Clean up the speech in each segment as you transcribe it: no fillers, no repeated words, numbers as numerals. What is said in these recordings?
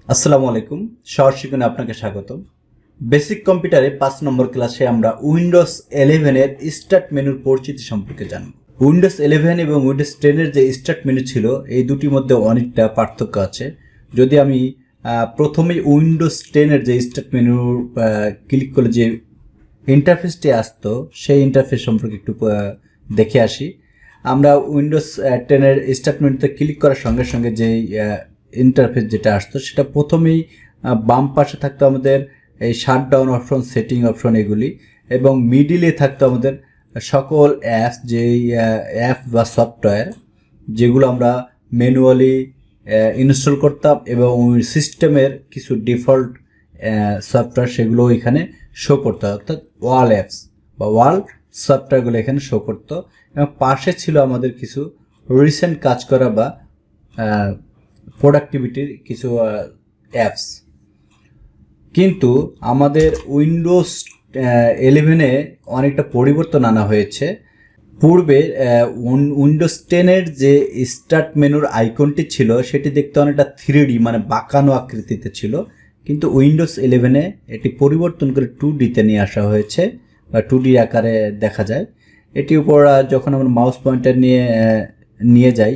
আসসালামু আলাইকুম। সহজ শিখনে আপনাকে স্বাগতম। বেসিক কম্পিউটারে 5 নম্বর ক্লাসে আমরা উইন্ডোজ 11 এর স্টার্ট মেনুর পরিচিতি সম্পর্কে জানব। উইন্ডোজ 11 এবং উইন্ডোজ 10 এর যে স্টার্ট মেনু ছিল এই দুটির মধ্যে অনেকটা পার্থক্য আছে। যদি আমি প্রথমেই উইন্ডোজ 10 এর যে স্টার্ট মেনুর ক্লিক করলে যে ইন্টারফেসটি আসতো সেই ইন্টারফেস সম্পর্কে একটু দেখে আসি। আমরা উইন্ডোজ 10 এর স্টার্ট মেনুতে ক্লিক করার সঙ্গে সঙ্গে যেই ইন্টারফেস যেটা আসতো সেটা প্রথমেই বাম পাশে থাকতো আমাদের এই শাটডাউন অপশন, সেটিং অপশন এগুলি, এবং মিডিলে থাকতো আমাদের সকল অ্যাপস, যেই অ্যাপ বা সফটওয়্যার যেগুলো আমরা ম্যানুয়ালি ইনস্টল করতাম এবং সিস্টেমের কিছু ডিফল্ট সফটওয়্যার সেগুলো এখানে শো করতো, অর্থাৎ ওয়াল অ্যাপস বা ওয়াল সফটওয়্যারগুলো এখানে শো করতো। এবং পাশে ছিল আমাদের কিছু রিসেন্ট কাজ করা বা প্রোডাক্টিভিটির কিছু অ্যাপস। কিন্তু আমাদের উইন্ডোজ 11-এ অনেকটা পরিবর্তন আনা হয়েছে। পূর্বে উইন্ডোজ 10 এর যে স্টার্ট মেনুর আইকনটি ছিল সেটি দেখতে অনেকটা 3D মানে বাঁকানো আকৃতিতে ছিল, কিন্তু উইন্ডোজ 11-এ এটি পরিবর্তন করে 2D-তে নিয়ে আসা হয়েছে বা 2D আকারে দেখা যায়। এটির উপর যখন আমরা মাউস পয়েন্টার নিয়ে যাই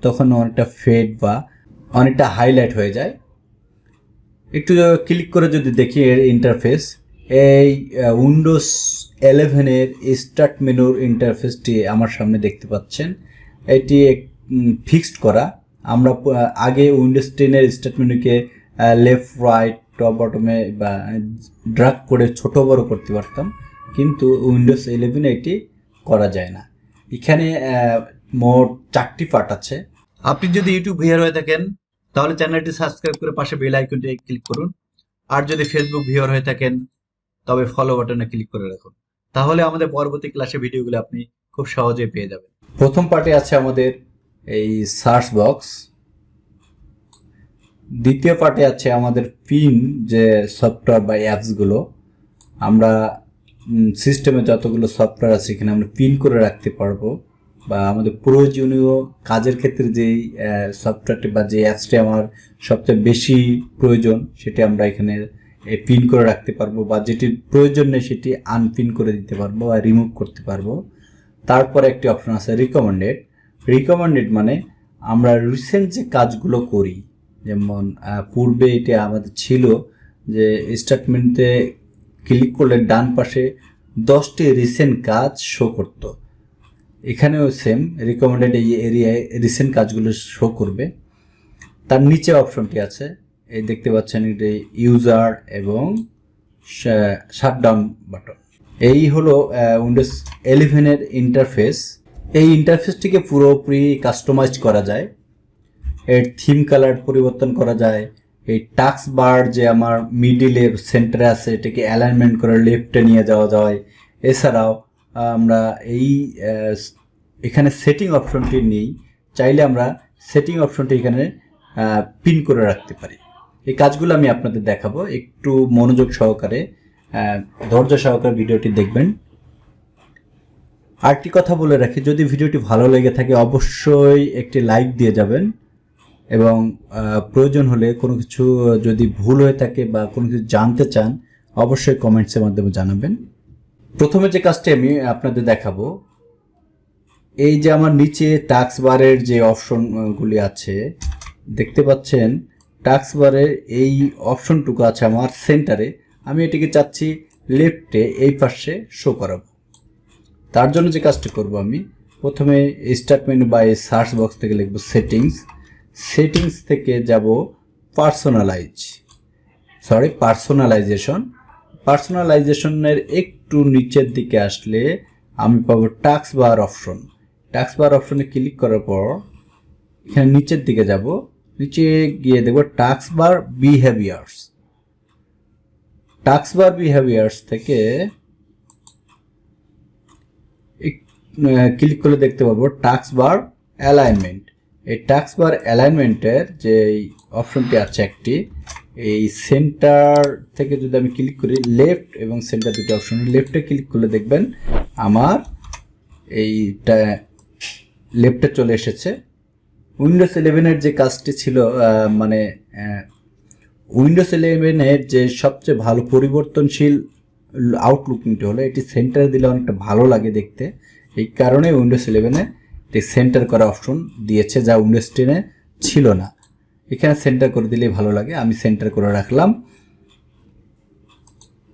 তখন অনেকটা ফেড বা অনেকটা হাইলাইট হয়ে যায়। একটু ক্লিক করে যদি দেখি এর ইন্টারফেস, এই উইন্ডোজ 11 এর স্টার্ট মেনুর ইন্টারফেসটি আমার সামনে দেখতে পাচ্ছেন। এটি ফিক্সড করা। আমরা আগে উইন্ডোজ 10 এর স্টার্ট মেনুকে লেফট রাইট টপ বটমে বা ড্র্যাগ করে ছোট বড় করতে পারতাম, কিন্তু উইন্ডোজ 11 এটি করা যায় না। এখানে মোট 4টি পার্ট আছে। আপনি যদি ইউটিউব ভিউয়ার হয়ে থাকেন তাহলে চ্যানেলটি সাবস্ক্রাইব করে পাশে বেল আইকনটি ক্লিক করুন, আর যদি ফেসবুক ভিউয়ার হয়ে থাকেন তবে ফলো বাটনে ক্লিক করে রাখুন, তাহলে আমাদের পরবর্তী ক্লাসে ভিডিওগুলো আপনি খুব সহজেই পেয়ে যাবেন। প্রথম পার্টে আছে আমাদের এই সার্চ বক্স, দ্বিতীয় পার্টে আছে আমাদের পিন, যে সফটওয়্যার বা অ্যাপসগুলো আমরা সিস্টেমে যতগুলো সফটওয়্যার আছে এখানে আমরা পিন করে রাখতে পারবো, বা আমাদের প্রয়োজনীয় কাজের ক্ষেত্রে যেই সফটওয়্যারটি বা যে অ্যাপসটি আমার সবচেয়ে বেশি প্রয়োজন সেটি আমরা এখানে পিন করে রাখতে পারবো, বা যেটির প্রয়োজন নেই সেটি আনপিন করে দিতে পারবো বা রিমুভ করতে পারবো। তারপরে একটি অপশন আছে রিকমেন্ডেড, মানে আমরা রিসেন্ট যে কাজগুলো করি, যেমন পূর্বে এটি আমাদের ছিল যে স্টেটমেন্টে ক্লিক করলে ডান পাশে 10টি রিসেন্ট কাজ শো করতো, এখানেও সেম রিকমেন্ডেড এই এরিয়ায় রিসেন্ট কাজগুলো শো করবে। তার নিচে অপশনটি আছে, এই দেখতে পাচ্ছেন এটা ইউজার এবং শাটডাউন বাটন। এই হলো উইন্ডোজ 11 এর ইন্টারফেস। এই ইন্টারফেসটিকে পুরোপুরি কাস্টমাইজ করা যায়, এর থিম কালার পরিবর্তন করা যায়। এই টাস্ক বার যে আমার মিডিলে সেন্টারে আছে এটাকে অ্যালাইনমেন্ট করে লেফটে নিয়ে যাওয়া যায়। এছাড়াও আমরা এখানে সেটিং অপশনটি নেই, চাইলে আমরা সেটিং অপশনটি এখানে পিন করে রাখতে পারি। এই কাজগুলো আমি আপনাদের দেখাবো, একটু মনোযোগ সহকারে ধৈর্য সহকারে ভিডিওটি দেখবেন। আরেকটি কথা বলে রাখি, যদি ভিডিওটি ভালো লেগে থাকে অবশ্যই একটি লাইক দিয়ে যাবেন, এবং প্রয়োজন হলে কোনো কিছু যদি ভুল হয়ে থাকে বা কোনো কিছু জানতে চান অবশ্যই কমেন্টসের মাধ্যমে জানাবেন। প্রথমে যে কাজটি আমি আপনাদের দেখাবো, এই যে আমার নিচে টাস্ক বারের যে অপশনগুলি আছে দেখতে পাচ্ছেন, টাস্ক বারের এই অপশনটুকু আছে আমার সেন্টারে, আমি এটিকে চাচ্ছি লেফটে এই পাশে শো করাবো। তার জন্য যে কাজটি করব, আমি প্রথমে স্টার্ট মেনু বা এই সার্চ বক্স থেকে লিখব সেটিংস থেকে যাব পার্সোনালাইজেশনের একটু নিচের দিকে আসলে আমি পাবো টাস্ক বার অপশনে ক্লিক করার পর এখানে নিচের দিকে যাব, নিচে গিয়ে দেখব টাস্ক বার বিহেভিয়ার্স থেকে ক্লিক করলে দেখতে পাবো টাস্ক বার অ্যালাইনমেন্ট। এই টাস্ক বার অ্যালাইনমেন্টের যে অপশনটি আছে একটি, এই সেন্টার থেকে যদি আমি ক্লিক করি, লেফট এবং সেন্টার দুটি অপশন, লেফটে ক্লিক করলে দেখবেন আমার এইটা লেফটে চলে এসেছে। উইন্ডোজ 11 এর যে কাজটি ছিল, মানে উইন্ডোজ 11-এর যে সবচেয়ে ভালো পরিবর্তনশীল আউটলুকিংটা হলো এটি সেন্টার দিলে অনেকটা ভালো লাগে দেখতে। এই কারণে উইন্ডোজ 11-এ এটি সেন্টার করা অপশন দিয়েছে, যা উইন্ডোজ 10-এ ছিল না। এখানে সেন্টার করে দিলেই ভালো লাগে, আমি সেন্টার করে রাখলাম।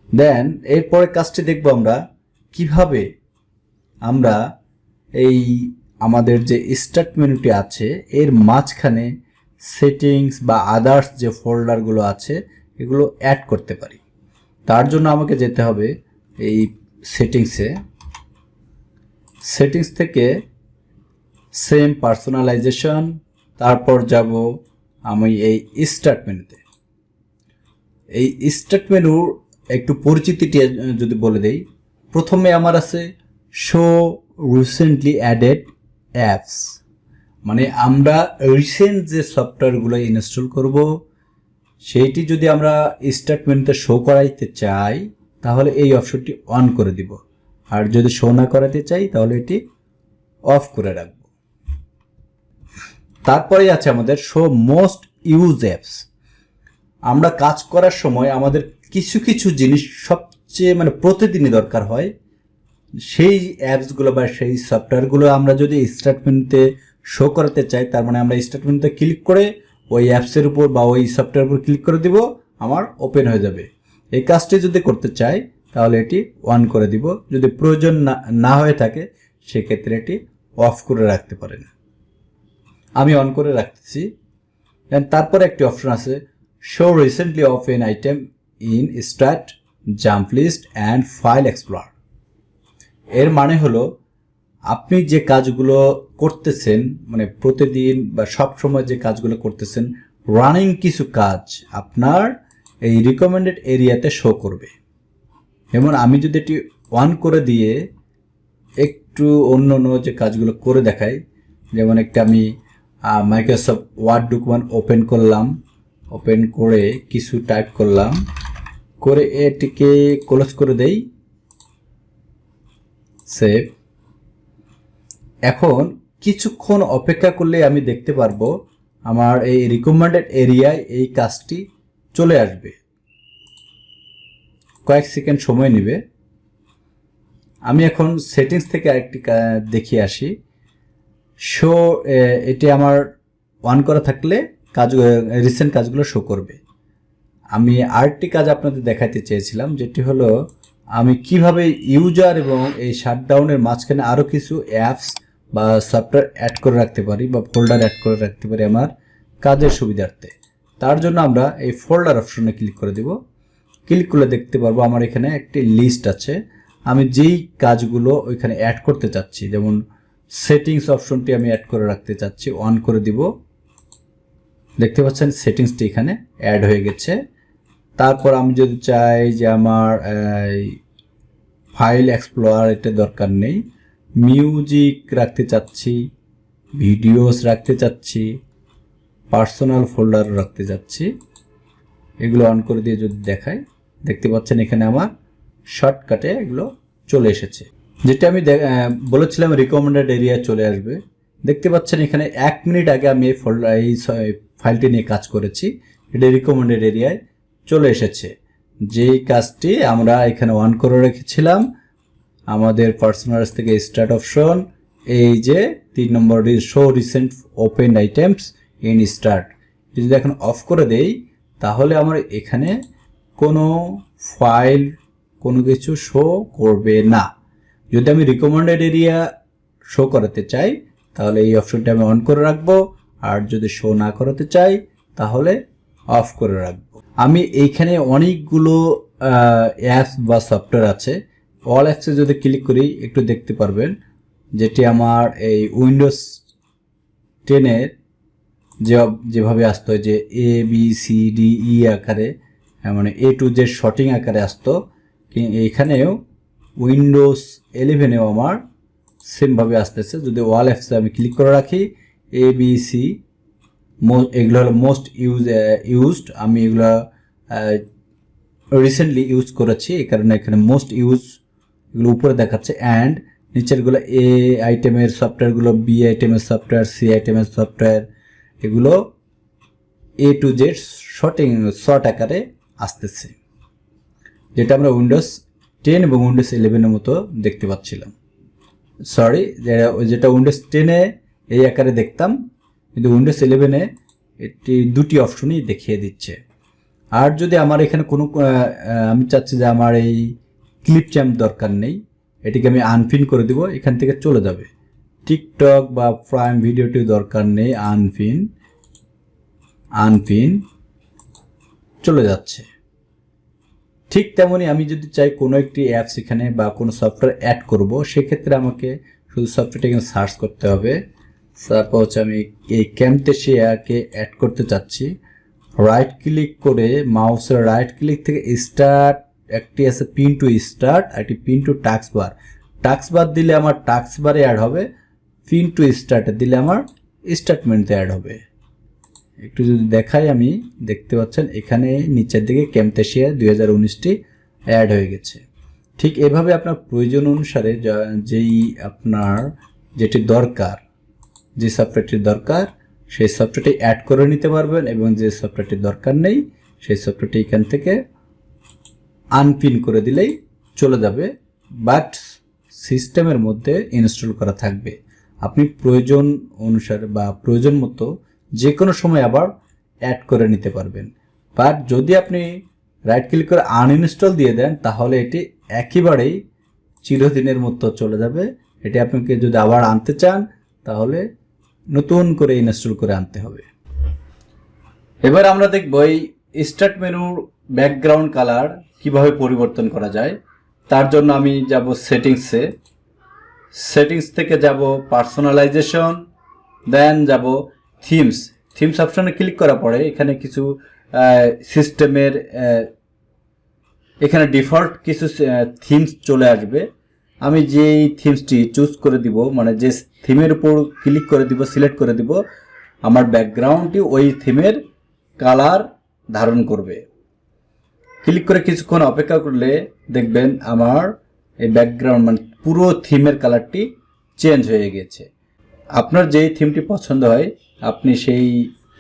দেন এরপরে কাজটি দেখব আমরা কিভাবে আমরা এই আমাদের যে স্টার্ট মেনুটি আছে এর মাঝখানে সেটিংস বা আদার্স যে ফোল্ডারগুলো আছে এগুলো অ্যাড করতে পারি। তার জন্য আমাকে যেতে হবে এই সেটিংস থেকে সেম পার্সোনালাইজেশন, তারপর যাব আমি এই স্টার্ট মেনুতে। এই স্টার্ট মেনুর একটু পরিচিতিটি যদি বলে দেই, প্রথমে আমার আছে শো রিসেন্টলি অ্যাডেড অ্যাপস, মানে আমরা রিসেন্ট যে সফটওয়্যারগুলো ইনস্টল করব সেইটি যদি আমরা স্টার্ট মেনুতে শো করাইতে চাই তাহলে এই অপশনটি অন করে দিব, আর যদি শো না করাতে চাই তাহলে এটি অফ করে রাখব। তারপরে আছে আমাদের শো মোস্ট ইউজ অ্যাপস। আমরা কাজ করার সময় আমাদের কিছু কিছু জিনিস সবচেয়ে মানে প্রতিদিনই দরকার হয়, সেই অ্যাপসগুলো বা সেই সফটওয়্যারগুলো আমরা যদি স্টার্ট মেনুতে শো করাতে চাই, তার মানে আমরা স্টার্ট মেনুতে ক্লিক করে ওই অ্যাপসের উপর বা ওই সফটওয়্যারের উপর ক্লিক করে দিব, আমার ওপেন হয়ে যাবে। এই কাজটি যদি করতে চাই তাহলে এটি অন করে দিব, যদি প্রয়োজন না হয়ে থাকে সেক্ষেত্রে এটি অফ করে রাখতে পারেন। আমি অন করে রাখতেছি। তারপরে একটি অপশন আছে show recently of an item in start, jump list and file explore. এর মানে হলো আপনি যে কাজগুলো করতেছেন মানে প্রতিদিন বা সব সময় যে কাজগুলো করতেছেন, রানিং কিছু কাজ আপনার এই রিকমেন্ডেড এরিয়াতে শো করবে। যেমন আমি যদি এটি অন করে দিয়ে একটু অন্য অন্য যে কাজগুলো করে দেখাই, যেমন একটা আমি মাইক্রোসফট ওয়ার্ড ডকুমেন্ট ওপেন করলাম, ওপেন করে কিছু টাইপ করলাম, করে এটিকে ক্লোজ করে দেই, সেভ। এখন কিছুক্ষণ অপেক্ষা করলে আমি দেখতে পারবো আমার এই রিকমেন্ডেড এরিয়ায় এই কাজটি চলে আসবে। কয়েক সেকেন্ড সময় নেবে। আমি এখন সেটিংস থেকে আরেকটি দেখিয়ে আসি। শো এটি আমার অন করা থাকলে রিসেন্ট কাজগুলো শো করবে। আমি আরেকটি কাজ আপনাদের দেখাতে চেয়েছিলাম, যেটি হলো আমি কিভাবে ইউজার এবং এই শাটডাউনের মাঝখানে আরও কিছু অ্যাপস বা সফটওয়্যার অ্যাড করে রাখতে পারি বা ফোল্ডার অ্যাড করে রাখতে পারি আমার কাজের সুবিধার্থে। তার জন্য আমরা এই ফোল্ডার অপশনে ক্লিক করে দেব। ক্লিক করলে দেখতে পারবো আমার এখানে একটি লিস্ট আছে, আমি যেই কাজগুলো ওইখানে অ্যাড করতে চাচ্ছি, যেমন সেটিংস অপশনটি আমি অ্যাড করে রাখতে চাচ্ছি, অন করে দিব। দেখতে পাচ্ছেন সেটিংসটি এখানে অ্যাড হয়ে গেছে। তারপর আমি যদি চাই যে আমার ফাইল এক্সপ্লোর এটা দরকার নেই, মিউজিক রাখতে চাচ্ছি, ভিডিওস রাখতে চাচ্ছি, পার্সোনাল ফোল্ডার রাখতে চাচ্ছি, এগুলো অন করে দিয়ে যদি দেখাই, দেখতে পাচ্ছেন এখানে আমার শর্টকাটে এগুলো চলে এসেছে। যেটা আমি বলেছিলাম রিকমেন্ডেড এরিয়া চলে আসবে। দেখতে পাচ্ছেন এখানে 1 মিনিট আগে আমি এই ফাইলটি নিয়ে কাজ করেছি, এটা রিকমেন্ডেড এরিয়ায় চলে এসেছে। যেই কাজটি আমরা এখানে অন করে রেখেছিলাম, আমাদের পার্সোনালস থেকে স্টার্ট অপশন, এই যে 3 নম্বর show recent open items in start, যদি এখন অফ করে দেই তাহলে আমার এখানে কোনো ফাইল কোনো কিছু শো করবে না। যদি আমি রিকমেন্ডেড এরিয়া শো করাতে চাই তাহলে এই অপশনটা আমি অন করে রাখবো, আর যদি শো না করাতে চাই তাহলে অফ করে রাখবো। আমি এইখানে অনেকগুলো অ্যাপস বা সফটওয়্যার আছে, অল অ্যাপসে যদি ক্লিক করি একটু দেখতে পারবেন, যেটি আমার এই উইন্ডোজ 10-এর যেভাবে আসতো যে ABCDE আকারে, মানে A to Z শর্টিং আকারে আসতো, এইখানেও উইন্ডোজ 11-এও আমার সেমভাবে আসতেছে। যদি অল অ্যাপসে আমি ক্লিক করে রাখি, ABC এগুলো হলো মোস্ট ইউজড, আমি এগুলো রিসেন্টলি ইউজ করেছি, এই কারণে এখানে মোস্ট ইউজ এগুলো উপরে দেখাচ্ছে, অ্যান্ড নিচেরগুলো A আইটেমের সফটওয়্যারগুলো, B আইটেমের সফটওয়্যার, C আইটেমের সফটওয়্যার, এগুলো A to Z শর্ট আকারে আসতেছে, যেটা আমরা উইন্ডোজ 10 এবং উইন্ডোজ 11 মতো দেখতে পাচ্ছিলাম। সরি, যেটা উইন্ডোজ 10 এই আকারে দেখতাম, কিন্তু উইন্ডোজ 11 এটি দুটি অপশনই দেখিয়ে দিচ্ছে। আর যদি আমার এখানে কোনো আমি চাচ্ছি যে আমার এই ক্লিপ চ্যাম্প দরকার নেই, এটিকে আমি আনপিন করে দিব, এখান থেকে চলে যাবে। টিকটক বা প্রাইম ভিডিওটি দরকার নেই, আনপিন চলে যাচ্ছে। ঠিক তেমনি আমি যদি চাই কোনো একটি অ্যাপস এখানে বা কোনো সফটওয়্যার অ্যাড করব, সেক্ষেত্রে আমাকে শুধু সফটওয়্যারটা এখানে সার্চ করতে হবে। সাপোজ আমি এই ক্যামটেশিয়াকে অ্যাড করতে চাচ্ছি, রাইট ক্লিক করে মাউসের রাইট ক্লিক থেকে স্টার্ট, একটি আছে পিন টু স্টার্ট, একটি পিন টু টাস্ক বার দিলে আমার টাস্ক বারে অ্যাড হবে, পিন টু স্টার্টে দিলে আমার স্টার্টমেন্টে অ্যাড হবে। একটু যদি দেখাই, আমি দেখতে পাচ্ছেন এখানে নিচের দিকে ক্যামটেশিয়া 2019টি অ্যাড হয়ে গেছে। ঠিক এভাবে আপনার প্রয়োজন অনুসারে যেটি দরকার, যে সফটওয়্যারটি দরকার সেই সফটওয়্যারটি অ্যাড করে নিতে পারবেন, এবং যে সফটওয়্যারটি দরকার নেই সেই সফটওয়্যারটি এখান থেকে আনপিন করে দিলেই চলে যাবে, বাট সিস্টেমের মধ্যে ইনস্টল করা থাকবে। আপনি প্রয়োজন অনুসারে বা প্রয়োজন মতো যে কোনো সময় আবার অ্যাড করে নিতে পারবেন। বাট যদি আপনি রাইট ক্লিক করে আনইনস্টল দিয়ে দেন, তাহলে এটি একেবারেই চিরদিনের মতো চলে যাবে। এটি আপনাকে যদি আবার আনতে চান, তাহলে নতুন করে ইনস্টল করে আনতে হবে। এবার আমরা দেখব এই স্টার্ট মেনুর ব্যাকগ্রাউন্ড কালার কিভাবে পরিবর্তন করা যায়। তার জন্য আমি যাব সেটিংস থেকে যাব পার্সোনালাইজেশন, দেন যাব থিমস অপশনে ক্লিক করার পরে এখানে কিছু সিস্টেমের এখানে ডিফল্ট কিছু থিমস চলে আসবে। আমি যেই থিমসটি চুজ করে দিব, মানে যে থিমের উপর ক্লিক করে দিব, সিলেক্ট করে দিব, আমার ব্যাকগ্রাউন্ডটি ওই থিমের কালার ধারণ করবে। ক্লিক করে কিছুক্ষণ অপেক্ষা করলে দেখবেন আমার এই ব্যাকগ্রাউন্ড মানে পুরো থিমের কালারটি চেঞ্জ হয়ে গেছে। আপনার যেই থিমটি পছন্দ হয়, আপনি সেই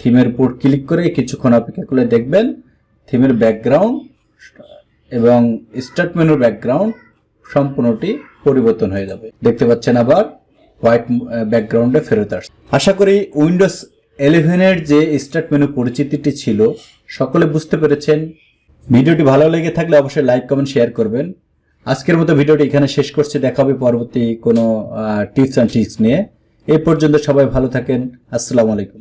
থিমের উপর ক্লিক করে কিছুক্ষণ অপেক্ষা করলে দেখবেন থিমের ব্যাকগ্রাউন্ড এবং স্টার্ট মেনুর ব্যাকগ্রাউন্ড সম্পূর্ণটি পরিবর্তন হয়ে যাবে। দেখতে পাচ্ছেন আবার হোয়াইট ব্যাকগ্রাউন্ডে ফেরত আসছে। আশা করি উইন্ডোজ 11-এর যে স্টার্ট মেনু পরিচিতিটি ছিল সকলে বুঝতে পেরেছেন। ভিডিওটি ভালো লেগে থাকলে অবশ্যই লাইক, কমেন্ট, শেয়ার করবেন। আজকের মতো ভিডিওটি এখানে শেষ করছি। দেখা হবে পরবর্তী কোনো টিপস অ্যান্ড ট্রিক্স নিয়ে। এই পর্যন্ত সবাই ভালো থাকেন। আসসালামু আলাইকুম।